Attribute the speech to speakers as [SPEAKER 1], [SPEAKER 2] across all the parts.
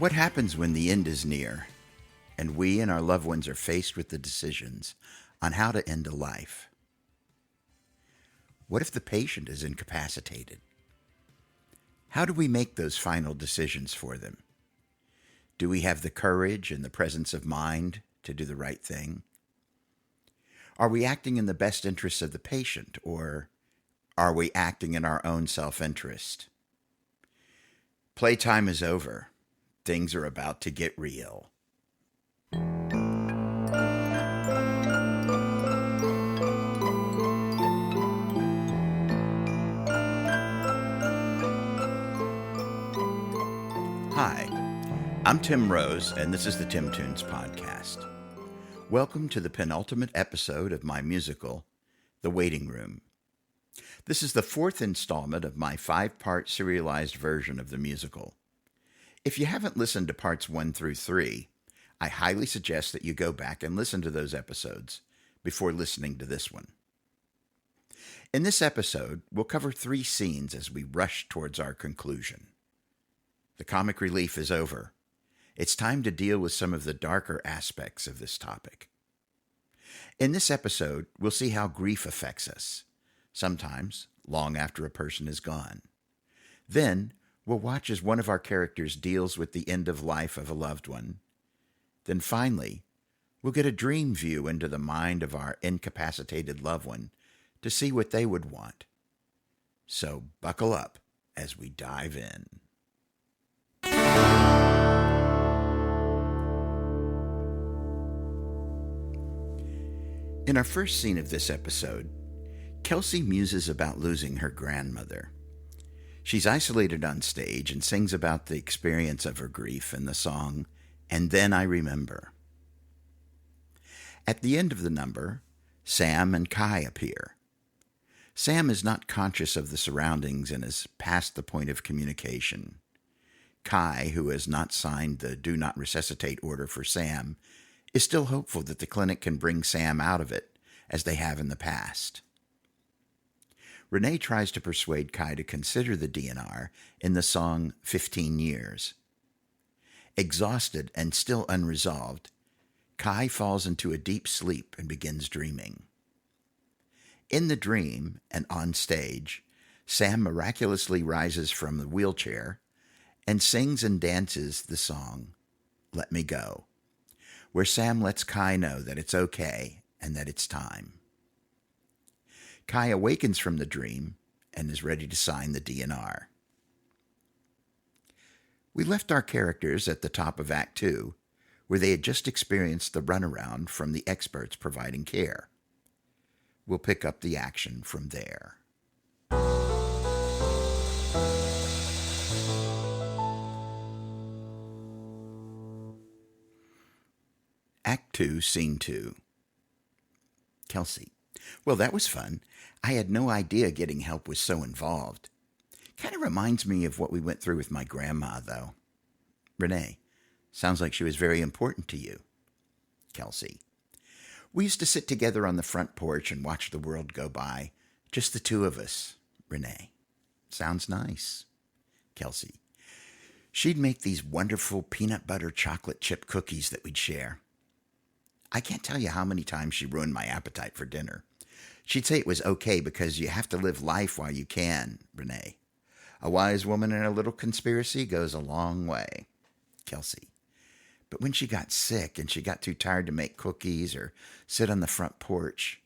[SPEAKER 1] What happens when the end is near and we and our loved ones are faced with the decisions on how to end a life? What if the patient is incapacitated? How do we make those final decisions for them? Do we have the courage and the presence of mind to do the right thing? Are we acting in the best interests of the patient, or are we acting in our own self-interest? Playtime is over. Things are about to get real. Hi, I'm Tim Rose, and this is the Tim Tunes Podcast. Welcome to the penultimate episode of my musical, The Waiting Room. This is the fourth installment of my 5-part serialized version of the musical. If you haven't listened to parts 1 through 3, I highly suggest that you go back and listen to those episodes before listening to this one. In this episode, we'll cover 3 scenes as we rush towards our conclusion. The comic relief is over. It's time to deal with some of the darker aspects of this topic. In this episode, we'll see how grief affects us, sometimes long after a person is gone. Then, we'll watch as one of our characters deals with the end of life of a loved one. Then finally, we'll get a dream view into the mind of our incapacitated loved one to see what they would want. So buckle up as we dive in. In our first scene of this episode, Kelsey muses about losing her grandmother. She's isolated on stage and sings about the experience of her grief in the song, "And Then I Remember." At the end of the number, Sam and Kai appear. Sam is not conscious of the surroundings and is past the point of communication. Kai, who has not signed the Do Not Resuscitate order for Sam, is still hopeful that the clinic can bring Sam out of it, as they have in the past. Renee tries to persuade Kai to consider the DNR in the song 15 Years. Exhausted and still unresolved, Kai falls into a deep sleep and begins dreaming. In the dream and on stage, Sam miraculously rises from the wheelchair and sings and dances the song, "Let Me Go," where Sam lets Kai know that it's okay and that it's time. Kai awakens from the dream and is ready to sign the DNR. We left our characters at the top of Act 2, where they had just experienced the runaround from the experts providing care. We'll pick up the action from there. Act 2, Scene 2. Kelsey: "Well, that was fun. I had no idea getting help was so involved. Kind of reminds me of what we went through with my grandma, though." Renee: "Sounds like she was very important to you." Kelsey: "We used to sit together on the front porch and watch the world go by. Just the two of us." Renee: "Sounds nice." Kelsey: "She'd make these wonderful peanut butter chocolate chip cookies that we'd share. I can't tell you how many times she ruined my appetite for dinner. She'd say it was okay because you have to live life while you can." Renee: "A wise woman in a little conspiracy goes a long way." Kelsey: "But when she got sick and she got too tired to make cookies or sit on the front porch,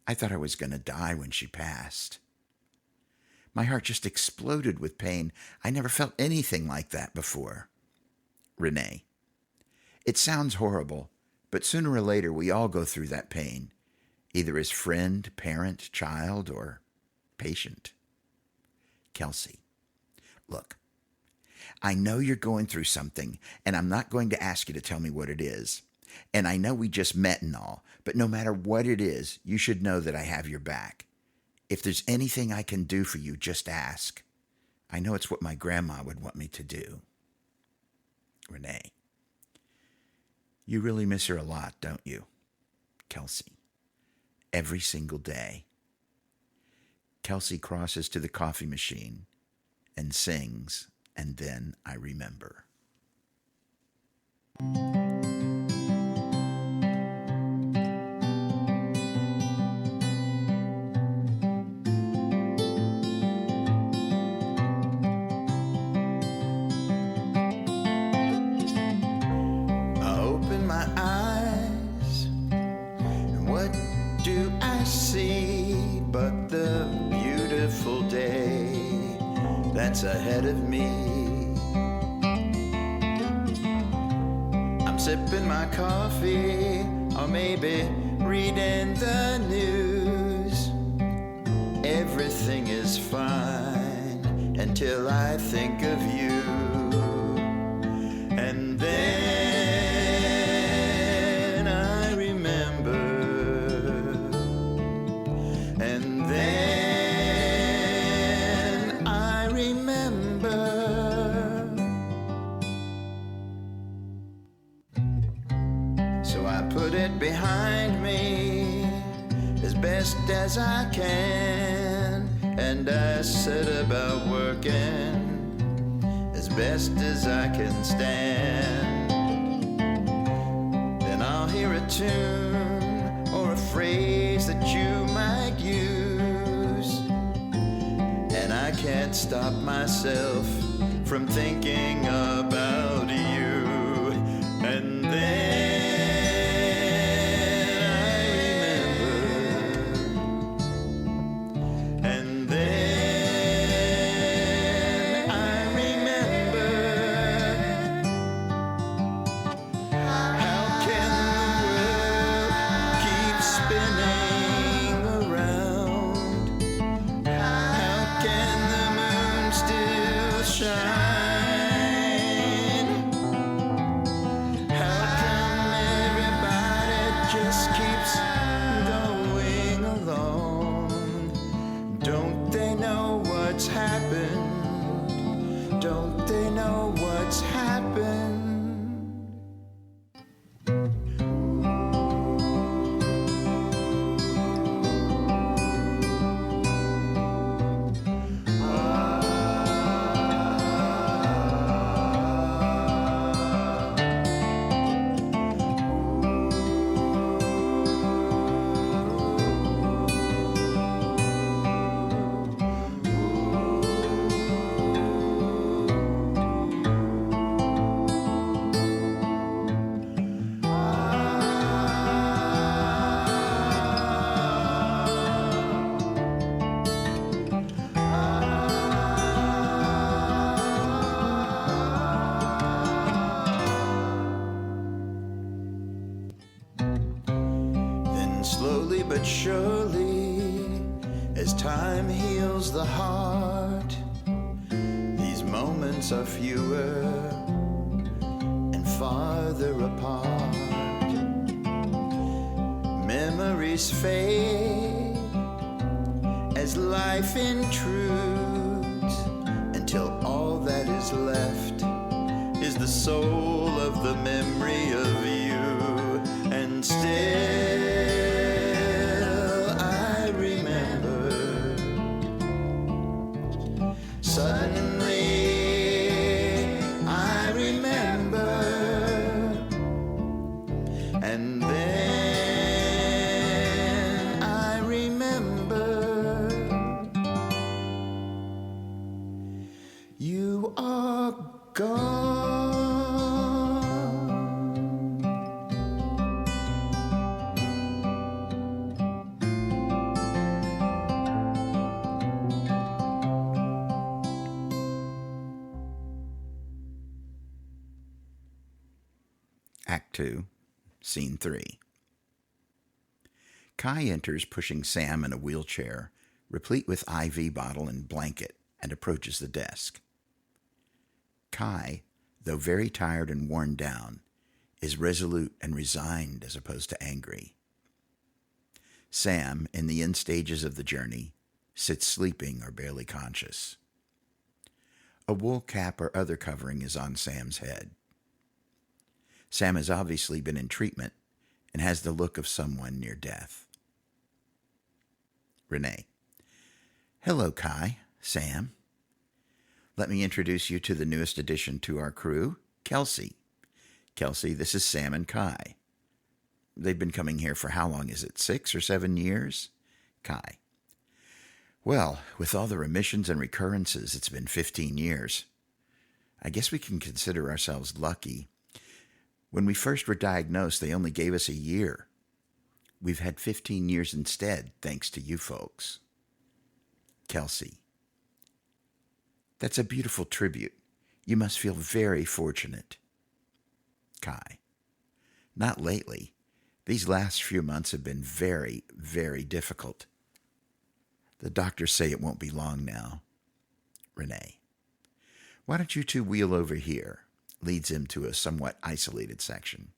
[SPEAKER 1] I thought I was going to die when she passed. My heart just exploded with pain. I never felt anything like that before." Renee: "It sounds horrible, but sooner or later we all go through that pain, either as friend, parent, child, or patient." Kelsey: "Look, I know you're going through something, and I'm not going to ask you to tell me what it is. And I know we just met and all, but no matter what it is, you should know that I have your back. If there's anything I can do for you, just ask. I know it's what my grandma would want me to do." Renee: "You really miss her a lot, don't you?" Kelsey: "Every single day." Kelsey crosses to the coffee machine and sings, "And Then I Remember." I open my eyes, and what do I see but the beautiful day that's ahead of me? I'm sipping my coffee, or maybe reading the news. Everything is fine until I think of you. And then I remember. And then I remember. So I put it behind me as best as I can, and I set about working as best as I can stand. Then I'll hear a tune or a phrase that you might use, and I can't stop myself from thinking about you. And then don't they know what's happened? Slowly but surely, as time heals the heart, these moments are fewer and farther apart. Memories fade as life intrudes, until all that is left is the soul of the memory of you. And still suddenly I remember, and then I remember. You are gone. Act 2, Scene 3. Kai enters pushing Sam in a wheelchair, replete with IV bottle and blanket, and approaches the desk. Kai, though very tired and worn down, is resolute and resigned as opposed to angry. Sam, in the end stages of the journey, sits sleeping or barely conscious. A wool cap or other covering is on Sam's head. Sam has obviously been in treatment and has the look of someone near death. Renee. Hello, Kai. Sam. Let me introduce you to the newest addition to our crew, Kelsey. Kelsey, this is Sam and Kai. They've been coming here for how long is it, 6 or 7 years? Kai. Well, with all the remissions and recurrences, it's been 15 years. I guess we can consider ourselves lucky. When we first were diagnosed, they only gave us a year. We've had 15 years instead, thanks to you folks. Kelsey. That's a beautiful tribute. You must feel very fortunate. Kai. Not lately. These last few months have been very, very difficult. The doctors say it won't be long now. Renee. Why don't you two wheel over here? Leads him to a somewhat isolated section.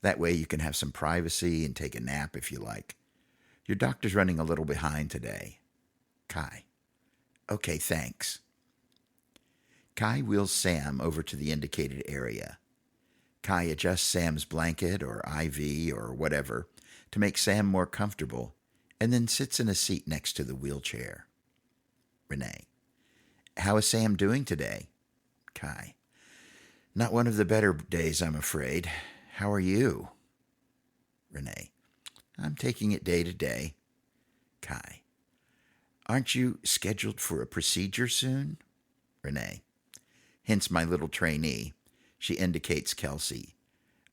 [SPEAKER 1] That way you can have some privacy and take a nap if you like. Your doctor's running a little behind today. Kai. Okay, thanks. Kai wheels Sam over to the indicated area. Kai adjusts Sam's blanket or IV or whatever to make Sam more comfortable and then sits in a seat next to the wheelchair. Renee. How is Sam doing today? Kai. Not one of the better days, I'm afraid. How are you? Renee. I'm taking it day to day. Kai. Aren't you scheduled for a procedure soon? Renee. Hence my little trainee. She indicates Kelsey.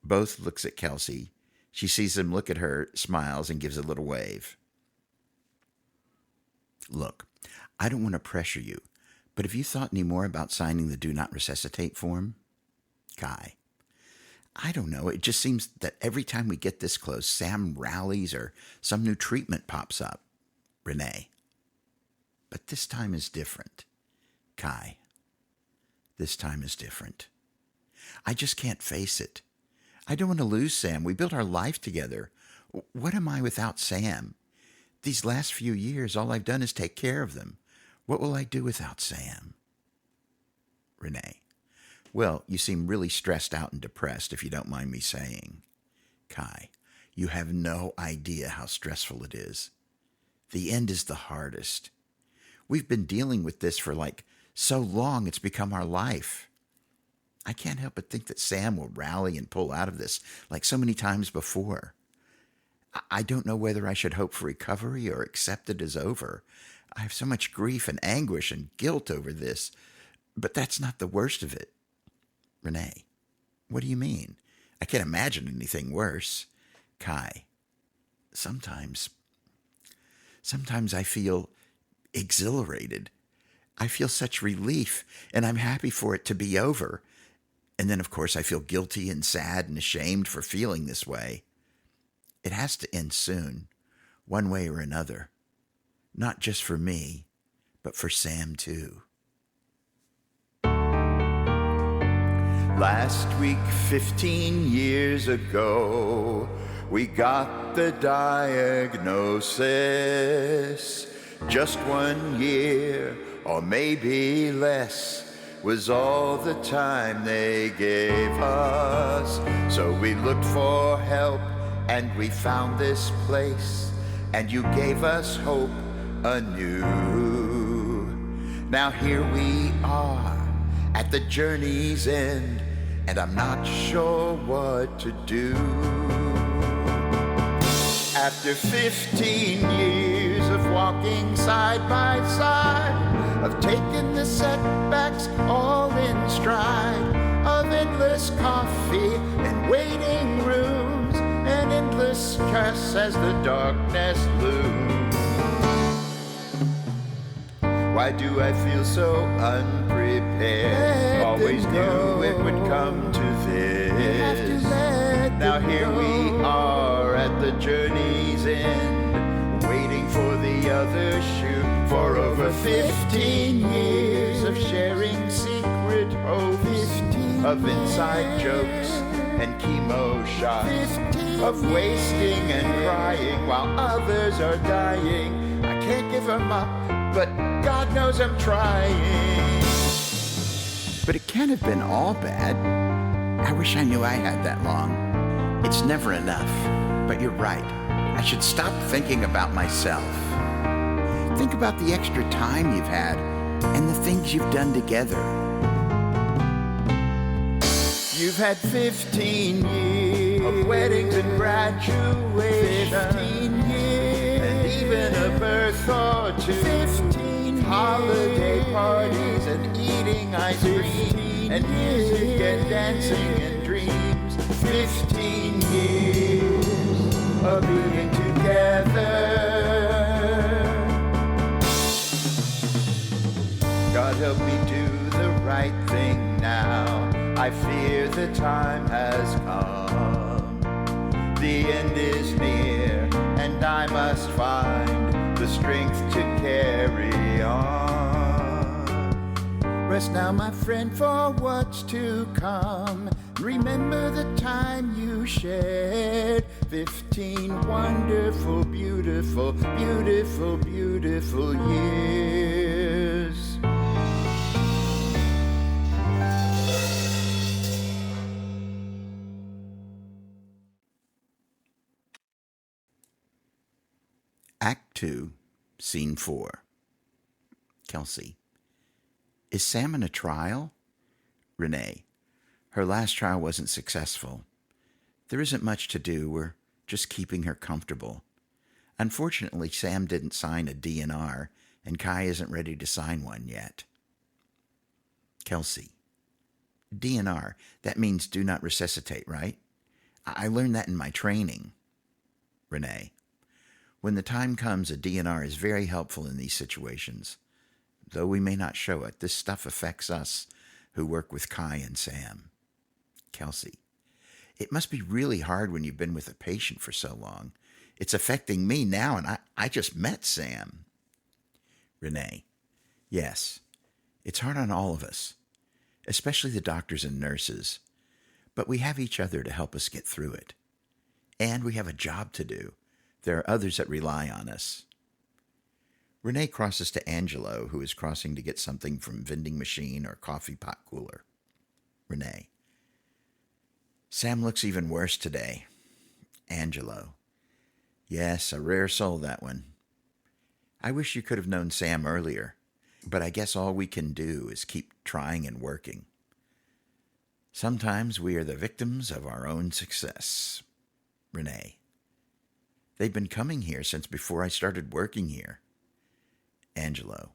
[SPEAKER 1] Both looks at Kelsey. She sees him look at her, smiles, and gives a little wave. Look, I don't want to pressure you, but have you thought any more about signing the Do Not Resuscitate form? Kai. I don't know. It just seems that every time we get this close, Sam rallies or some new treatment pops up. Renee. But this time is different. Kai. This time is different. I just can't face it. I don't want to lose Sam. We built our life together. What am I without Sam? These last few years, all I've done is take care of them. What will I do without Sam? Renee. Well, you seem really stressed out and depressed, if you don't mind me saying. Kai. You have no idea how stressful it is. The end is the hardest. We've been dealing with this for so long it's become our life. I can't help but think that Sam will rally and pull out of this like so many times before. I don't know whether I should hope for recovery or accept it as over. I have so much grief and anguish and guilt over this, but that's not the worst of it. Renee. What do you mean? I can't imagine anything worse. Kai. Sometimes I feel exhilarated. I feel such relief, and I'm happy for it to be over. And then, of course, I feel guilty and sad and ashamed for feeling this way. It has to end soon, one way or another. Not just for me, but for Sam too. Last week, 15 years ago, we got the diagnosis. Just 1 year, or maybe less, was all the time they gave us. So we looked for help, and we found this place, and you gave us hope anew. Now here we are, at the journey's end, and I'm not sure what to do. After 15 years of walking side by side, of taking the setbacks all in stride, of endless coffee and waiting rooms, and endless stress as the darkness looms. Why do I feel so unprepared? Always knew it would come to this. Now here we are at the journey's end, waiting for the other shoe. For over 15 years of sharing secret hopes, of inside jokes and chemo shots, of wasting and crying while others are dying. I can't give them up, but God knows I'm trying. But it can't have been all bad. I wish I knew I had that long. It's never enough. But you're right. I should stop thinking about myself. Think about the extra time you've had and the things you've done together.
[SPEAKER 2] You've had 15 years of weddings and graduations, 15 years, and even a birth or two, 15 holiday parties and eating ice cream, and music and dancing and dreams, 15 years of being together. God help me do the right thing now. I fear the time has come. The end is near, and I must find the strength to carry on. Rest now, my friend, for what's to come. Remember the time you shared 15 wonderful, beautiful, beautiful, beautiful years.
[SPEAKER 1] Act 2, Scene 4. Kelsey. Is Sam in a trial? Renee. Her last trial wasn't successful. There isn't much to do. We're just keeping her comfortable. Unfortunately, Sam didn't sign a DNR, and Kai isn't ready to sign one yet. Kelsey. DNR, that means do not resuscitate, right? I learned that in my training. Renee. When the time comes, a DNR is very helpful in these situations. Though we may not show it, this stuff affects us who work with Kai and Sam. Kelsey. It must be really hard when you've been with a patient for so long. It's affecting me now, and I just met Sam. Renee. Yes, it's hard on all of us, especially the doctors and nurses. But we have each other to help us get through it. And we have a job to do. There are others that rely on us. Renee crosses to Angelo, who is crossing to get something from vending machine or coffee pot cooler. Renee. Sam looks even worse today. Angelo. Yes, a rare soul, that one. I wish you could have known Sam earlier, but I guess all we can do is keep trying and working. Sometimes we are the victims of our own success. Renee. They've been coming here since before I started working here. Angelo.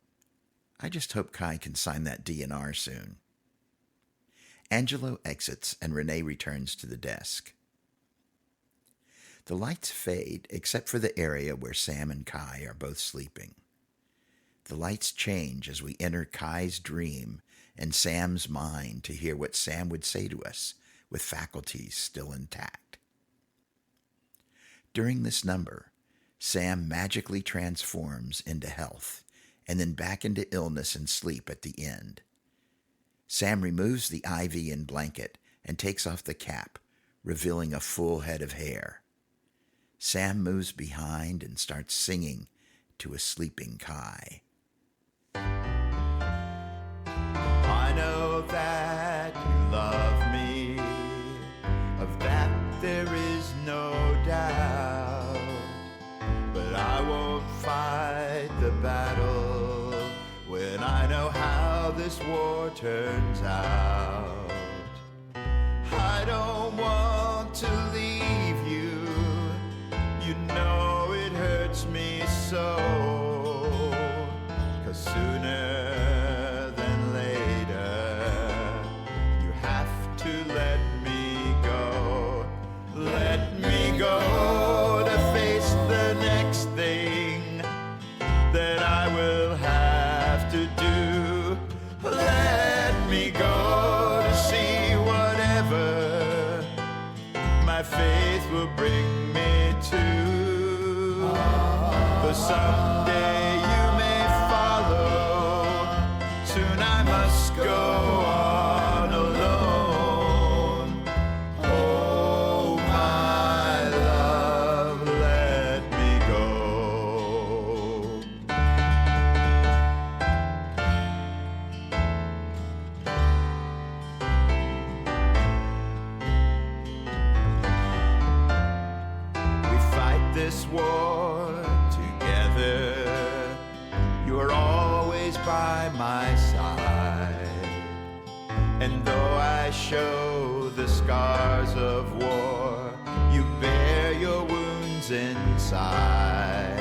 [SPEAKER 1] I just hope Kai can sign that DNR soon. Angelo exits and Renee returns to the desk. The lights fade except for the area where Sam and Kai are both sleeping. The lights change as we enter Kai's dream and Sam's mind to hear what Sam would say to us with faculties still intact. During this number, Sam magically transforms into health and then back into illness and sleep at the end. Sam removes the IV and blanket and takes off the cap, revealing a full head of hair. Sam moves behind and starts singing to a sleeping Kai.
[SPEAKER 2] I know that you love me, of that there is no doubt, but I won't fight the battle when I know how this war turns out. I don't want to leave you, you know it hurts me so, 'cause sooner than later you have to let me go. Let me go to face the next thing that I will have to do. Let me go to see whatever my faith will bring me to. For someday you may follow, soon I must go on alone. Oh, my love, let me go. We fight this war together. You're always by my side. And though I show the scars of war. You bear your wounds inside.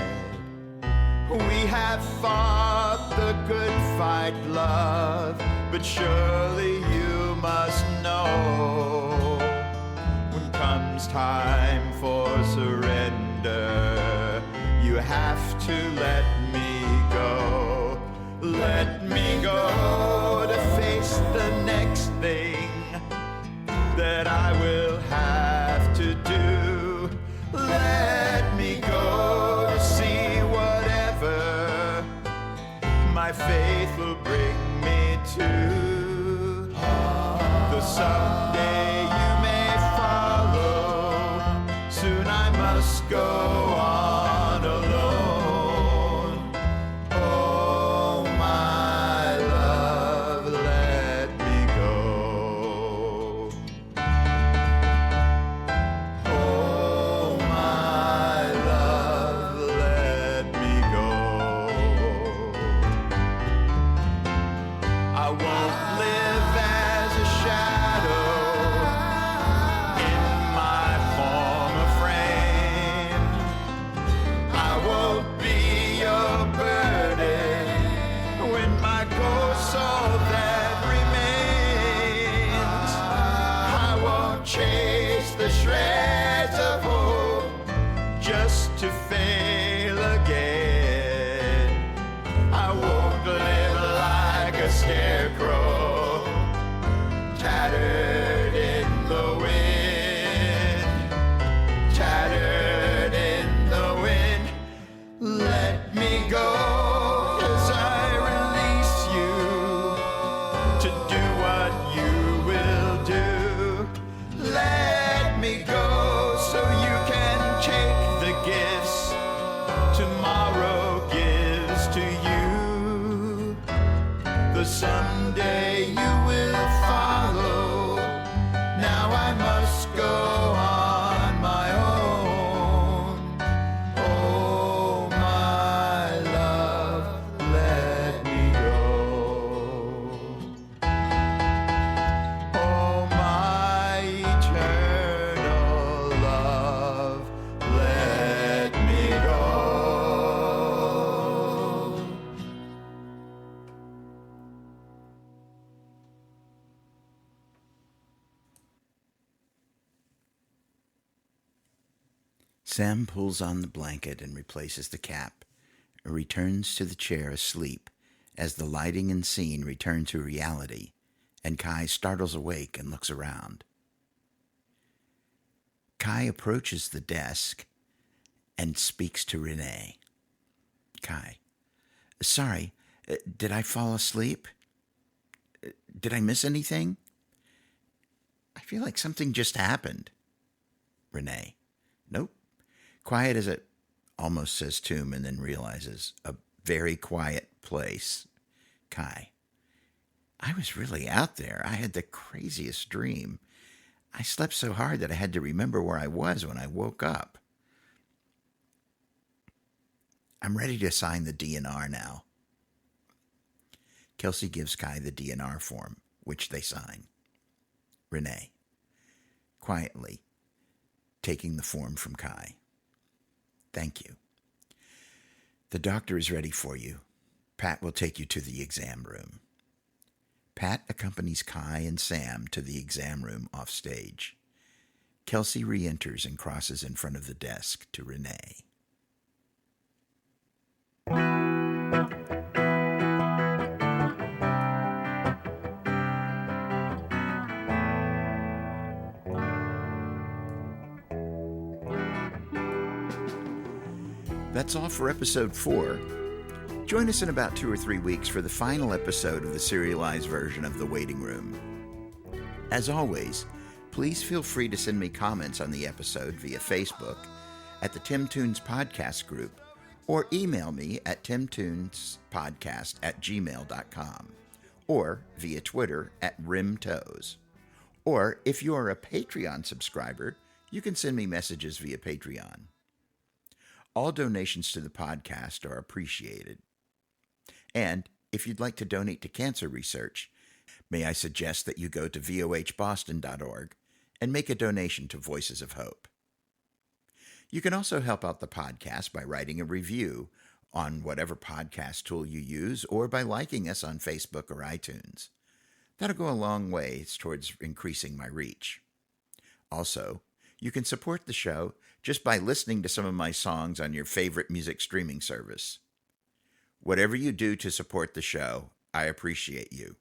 [SPEAKER 2] We have fought the good fight, love, but surely you must know when comes time for surrender, you have to let me go. Let me go to face the next thing that I will have to do. Let me go to see whatever my faith will bring me to. The someday you may follow, soon I must go on alone. Oh, my love, let me go. Oh, my love, let me go. I won't live as a shadow in my former frame. I won't be your burden when my ghost's all that remains. I won't chase the shreds of hope just to fail again. I won't live like a scarecrow, tattered in the wind, tattered in the wind. Let me go as I release you to do what you will do. Let me go so you can take the gifts tomorrow gives to you. The someday you will follow. Now I must go on my own. Oh, my love, let me go. Oh, my eternal love, let me go.
[SPEAKER 1] Sam pulls on the blanket and replaces the cap, and returns to the chair asleep as the lighting and scene return to reality, and Kai startles awake and looks around. Kai approaches the desk and speaks to Renee. Kai, sorry, did I fall asleep? Did I miss anything? I feel like something just happened. Renee, nope. Quiet as it almost says tomb and then realizes a very quiet place. Kai, I was really out there. I had the craziest dream. I slept so hard that I had to remember where I was when I woke up. I'm ready to sign the DNR now. Kelsey gives Kai the DNR form, which they sign. Renee, quietly, taking the form from Kai. Thank you. The doctor is ready for you. Pat will take you to the exam room. Pat accompanies Kai and Sam to the exam room off stage. Kelsey re-enters and crosses in front of the desk to Renee. That's all for episode 4. Join us in about 2 or 3 weeks for the final episode of the serialized version of The Waiting Room. As always, please feel free to send me comments on the episode via Facebook, at the Tim Toons Podcast group, or email me at timtoonspodcast@gmail.com, or via Twitter at rimtoes. Or if you are a Patreon subscriber, you can send me messages via Patreon. All donations to the podcast are appreciated. And if you'd like to donate to cancer research, may I suggest that you go to vohboston.org and make a donation to Voices of Hope. You can also help out the podcast by writing a review on whatever podcast tool you use or by liking us on Facebook or iTunes. That'll go a long ways towards increasing my reach. Also, you can support the show just by listening to some of my songs on your favorite music streaming service. Whatever you do to support the show, I appreciate you.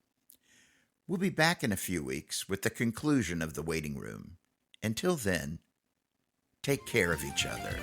[SPEAKER 1] We'll be back in a few weeks with the conclusion of The Waiting Room. Until then, take care of each other.